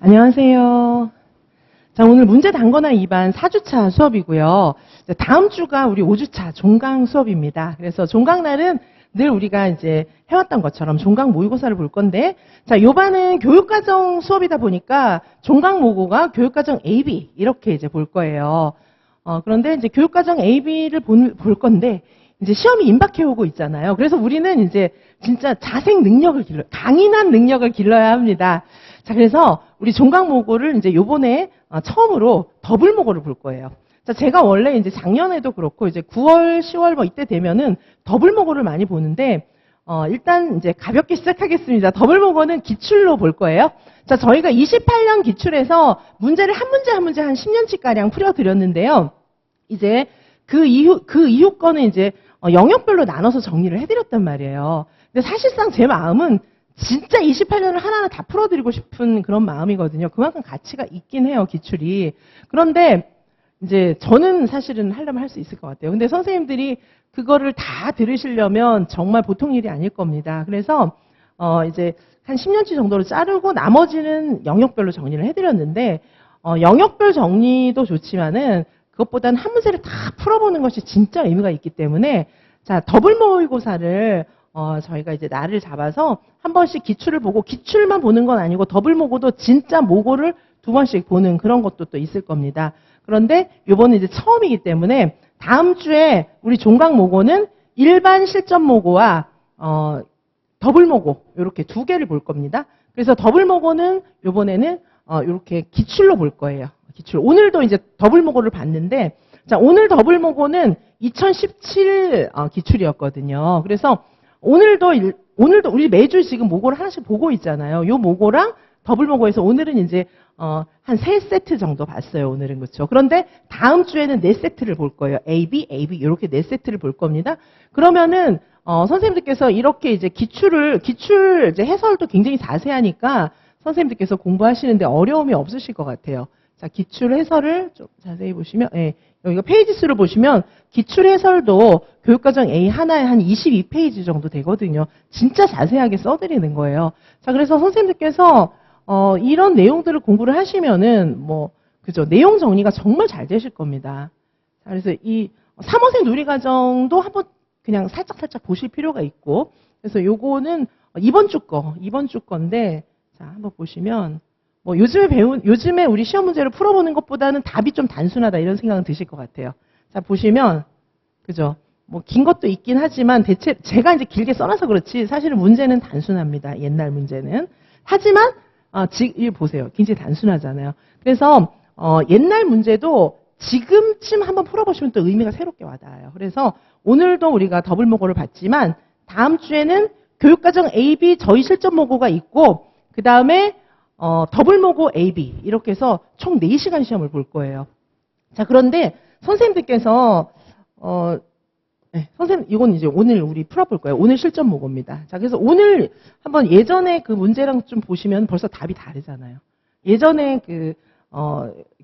안녕하세요. 자, 오늘 문제 단거나 2반 4주차 수업이고요. 다음 주가 우리 5주차 종강 수업입니다. 그래서 종강날은 늘 우리가 이제 해왔던 것처럼 종강 모의고사를 볼 건데, 자, 요반은 교육과정 수업이다 보니까 종강 모고가 교육과정 AB 이렇게 이제 볼 거예요. 그런데 이제 교육과정 AB를 볼 건데, 이제 시험이 임박해 오고 있잖아요. 그래서 우리는 이제 진짜 자생 능력을 강인한 능력을 길러야 합니다. 자, 그래서 우리 종강 모고를 이제 요번에 처음으로 더블 모고를 볼 거예요. 자, 제가 원래 이제 작년에도 그렇고 이제 9월, 10월 뭐 이때 되면은 더블 모고를 많이 보는데, 일단 이제 가볍게 시작하겠습니다. 더블 모고는 기출로 볼 거예요. 자, 저희가 28년 기출에서 문제를 한 문제 한 문제 한 10년치가량 풀어드렸는데요. 이제 그 이후 거는 이제 영역별로 나눠서 정리를 해드렸단 말이에요. 근데 사실상 제 마음은 진짜 28년을 하나하나 다 풀어드리고 싶은 그런 마음이거든요. 그만큼 가치가 있긴 해요, 기출이. 그런데 이제 저는 사실은 하려면 할 수 있을 것 같아요. 근데 선생님들이 그거를 다 들으시려면 정말 보통 일이 아닐 겁니다. 그래서 이제 한 10년치 정도로 자르고 나머지는 영역별로 정리를 해드렸는데, 영역별 정리도 좋지만은 그것보다는 한 문제를 다 풀어보는 것이 진짜 의미가 있기 때문에, 자, 더블 모의고사를 저희가 이제 날을 잡아서 한 번씩 기출을 보고, 기출만 보는 건 아니고 더블 모고도 진짜 모고를 두 번씩 보는 그런 것도 또 있을 겁니다. 그런데 요번에 이제 처음이기 때문에 다음 주에 우리 종강 모고는 일반 실전 모고와 더블 모고 이렇게 두 개를 볼 겁니다. 그래서 더블 모고는 요번에는 이렇게 기출로 볼 거예요. 기출. 오늘도 이제 더블 모고를 봤는데, 자, 오늘 더블 모고는 2017 기출이었거든요. 그래서 오늘도 우리 매주 지금 모고를 하나씩 보고 있잖아요. 요 모고랑 더블 모고에서 오늘은 이제 한 3세트 정도 봤어요. 오늘은. 그렇죠. 그런데 다음 주에는 4세트를 볼 거예요. AB 이렇게 4세트를 볼 겁니다. 그러면은 선생님들께서 이렇게 이제 기출 이제 해설도 굉장히 자세하니까 선생님들께서 공부하시는데 어려움이 없으실 것 같아요. 자, 기출 해설을 좀 자세히 보시면, 예, 여기가 페이지 수를 보시면 기출 해설도 교육과정 A 하나에 한 22페이지 정도 되거든요. 진짜 자세하게 써드리는 거예요. 자, 그래서 선생님들께서 이런 내용들을 공부를 하시면은 그죠? 내용 정리가 정말 잘 되실 겁니다. 자, 그래서 이 3호생 누리과정도 한번 그냥 살짝 보실 필요가 있고, 그래서 요거는 이번 주 건데, 자, 한번 보시면, 요즘에 우리 시험 문제를 풀어보는 것보다는 답이 좀 단순하다 이런 생각은 드실 것 같아요. 자, 보시면, 그죠? 긴 것도 있긴 하지만 대체 제가 이제 길게 써놔서 그렇지 사실은 문제는 단순합니다. 옛날 문제는. 하지만, 지금 보세요. 굉장히 단순하잖아요. 그래서, 옛날 문제도 지금쯤 한번 풀어보시면 또 의미가 새롭게 와닿아요. 그래서 오늘도 우리가 더블 모고를 봤지만 다음 주에는 교육과정 AB 저희 실전 모고가 있고, 그 다음에 더블 모고 AB 이렇게 해서 총 4시간 시험을 볼 거예요. 자, 그런데 선생님들께서 네, 선생님 이건 이제 오늘 우리 풀어볼 거예요. 오늘 실전 모고입니다. 자, 그래서 오늘 한번 예전에 그 문제랑 좀 보시면 벌써 답이 다르잖아요. 예전에 그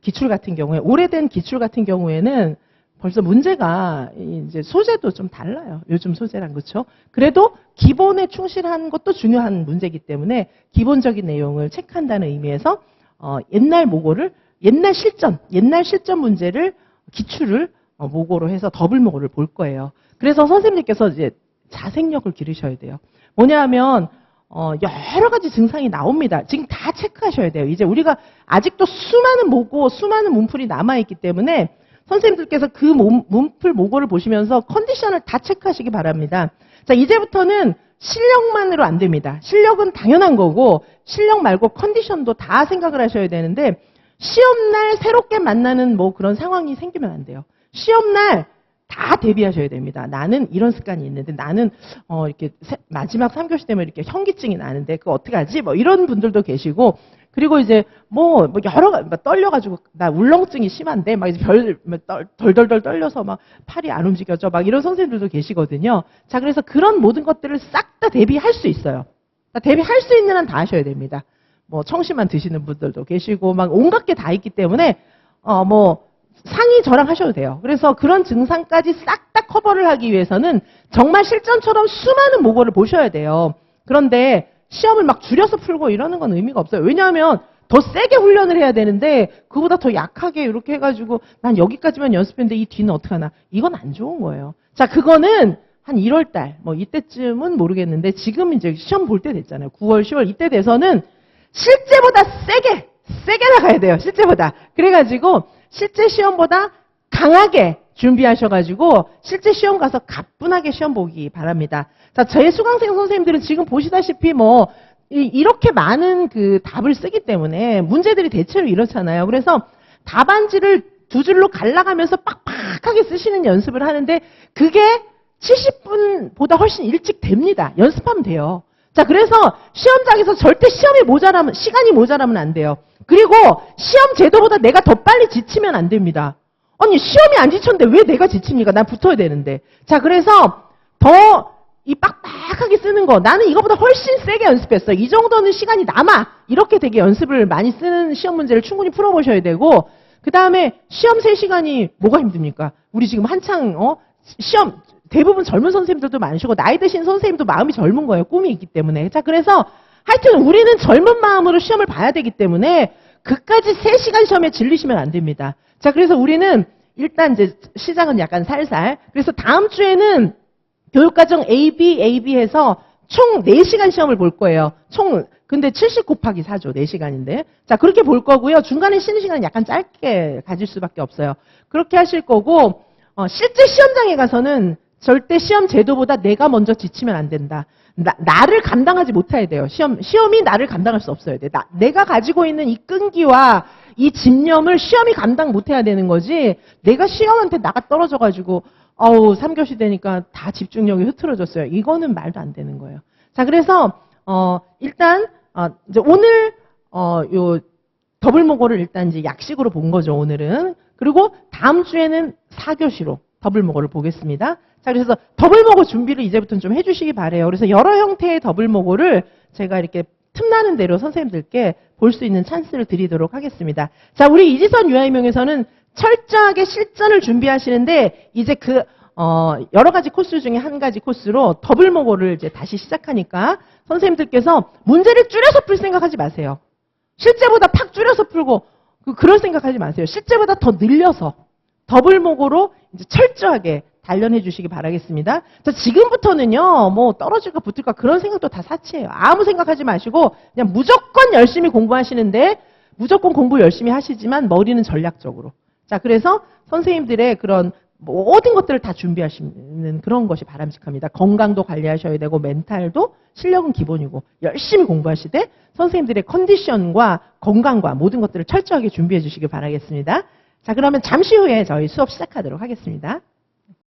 기출 같은 경우에 오래된 기출 같은 경우에는 벌써 문제가 이제 소재도 좀 달라요. 요즘 소재랑. 그렇죠? 그래도 기본에 충실한 것도 중요한 문제이기 때문에 기본적인 내용을 체크한다는 의미에서 옛날 실전 문제를 기출을 모고로 해서 더블 모고를 볼 거예요. 그래서 선생님께서 이제 자생력을 기르셔야 돼요. 뭐냐하면 여러 가지 증상이 나옵니다. 지금 다 체크하셔야 돼요. 이제 우리가 아직도 수많은 모고, 수많은 문풀이 남아있기 때문에 선생님들께서 그 문풀 모고를 보시면서 컨디션을 다 체크하시기 바랍니다. 자, 이제부터는 실력만으로 안 됩니다. 실력은 당연한 거고 실력 말고 컨디션도 다 생각을 하셔야 되는데 시험날 새롭게 만나는 그런 상황이 생기면 안 돼요. 시험날 다 대비하셔야 됩니다. 나는 이런 습관이 있는데 나는 이렇게 마지막 3교시 되면 이렇게 현기증이 나는데 그거 어떡하지? 이런 분들도 계시고, 그리고 이제 떨려가지고 나 울렁증이 심한데 막 이제 덜덜덜 떨려서 막 팔이 안 움직여져 막 이런 선생님들도 계시거든요. 자, 그래서 그런 모든 것들을 싹 다 대비할 수 있어요. 대비할 수 있는 한 다 하셔야 됩니다. 청심환 드시는 분들도 계시고 막 온갖 게 다 있기 때문에 상의 저랑 하셔도 돼요. 그래서 그런 증상까지 싹 다 커버를 하기 위해서는 정말 실전처럼 수많은 모고를 보셔야 돼요. 그런데 시험을 막 줄여서 풀고 이러는 건 의미가 없어요. 왜냐하면 더 세게 훈련을 해야 되는데 그보다 더 약하게 이렇게 해가지고 난 여기까지만 연습했는데 이 뒤는 어떡하나. 이건 안 좋은 거예요. 자, 그거는 한 1월 달, 뭐 이때쯤은 모르겠는데 지금 이제 시험 볼 때 됐잖아요. 9월, 10월 이때 돼서는 실제보다 세게 나가야 돼요. 실제보다. 그래가지고 실제 시험보다 강하게 준비하셔가지고 실제 시험 가서 가뿐하게 시험 보기 바랍니다. 자, 제 수강생 선생님들은 지금 보시다시피 뭐 이렇게 많은 그 답을 쓰기 때문에 문제들이 대체로 이렇잖아요. 그래서 답안지를 두 줄로 갈라가면서 빡빡하게 쓰시는 연습을 하는데 그게 70분보다 훨씬 일찍 됩니다. 연습하면 돼요. 자, 그래서 시험장에서 절대 시간이 모자라면 안 돼요. 그리고 시험 제도보다 내가 더 빨리 지치면 안 됩니다. 아니, 시험이 안 지쳤는데 왜 내가 지칩니까? 난 붙어야 되는데. 자, 그래서 더 이 빡빡하게 쓰는 거, 나는 이거보다 훨씬 세게 연습했어. 이 정도는 시간이 남아. 이렇게 되게 연습을 많이 쓰는 시험 문제를 충분히 풀어보셔야 되고, 그 다음에 시험 3시간이 뭐가 힘듭니까? 우리 지금 한창, 시험, 대부분 젊은 선생님들도 많으시고, 나이 드신 선생님도 마음이 젊은 거예요. 꿈이 있기 때문에. 자, 그래서 하여튼 우리는 젊은 마음으로 시험을 봐야 되기 때문에, 그까지 3시간 시험에 질리시면 안 됩니다. 자, 그래서 우리는 일단 이제 시작은 약간 살살. 그래서 다음 주에는 교육과정 AB 해서 총 4시간 시험을 볼 거예요. 근데 70 곱하기 4죠. 4시간인데. 자, 그렇게 볼 거고요. 중간에 쉬는 시간은 약간 짧게 가질 수밖에 없어요. 그렇게 하실 거고, 실제 시험장에 가서는 절대 시험 제도보다 내가 먼저 지치면 안 된다. 나를 감당하지 못해야 돼요. 시험이 나를 감당할 수 없어야 돼. 내가 가지고 있는 이 끈기와 이 집념을 시험이 감당 못해야 되는 거지. 내가 시험한테 나가 떨어져가지고 3교시 되니까 다 집중력이 흐트러졌어요. 이거는 말도 안 되는 거예요. 자, 그래서 일단 이제 오늘 요 더블모고를 일단 이제 약식으로 본 거죠. 오늘은. 그리고 다음 주에는 4교시로 더블모고를 보겠습니다. 자, 그래서 더블모고 준비를 이제부터는 좀 해주시기 바래요. 그래서 여러 형태의 더블모고를 제가 이렇게 틈나는 대로 선생님들께 볼 수 있는 찬스를 드리도록 하겠습니다. 자, 우리 이지선 유아이명에서는 철저하게 실전을 준비하시는데 이제 여러 가지 코스 중에 한 가지 코스로 더블모고를 이제 다시 시작하니까 선생님들께서 문제를 줄여서 풀 생각하지 마세요. 실제보다 팍 줄여서 풀고 그런 생각하지 마세요. 실제보다 더 늘려서 더블모고로 이제 철저하게 단련해 주시기 바라겠습니다. 자, 지금부터는요, 뭐 떨어질까 붙을까 그런 생각도 다 사치예요. 아무 생각하지 마시고 그냥 무조건 열심히 공부하시는데 무조건 공부 열심히 하시지만 머리는 전략적으로. 자, 그래서 선생님들의 그런 모든 것들을 다 준비하시는 그런 것이 바람직합니다. 건강도 관리하셔야 되고 멘탈도 실력은 기본이고 열심히 공부하시되 선생님들의 컨디션과 건강과 모든 것들을 철저하게 준비해 주시기 바라겠습니다. 자, 그러면 잠시 후에 저희 수업 시작하도록 하겠습니다.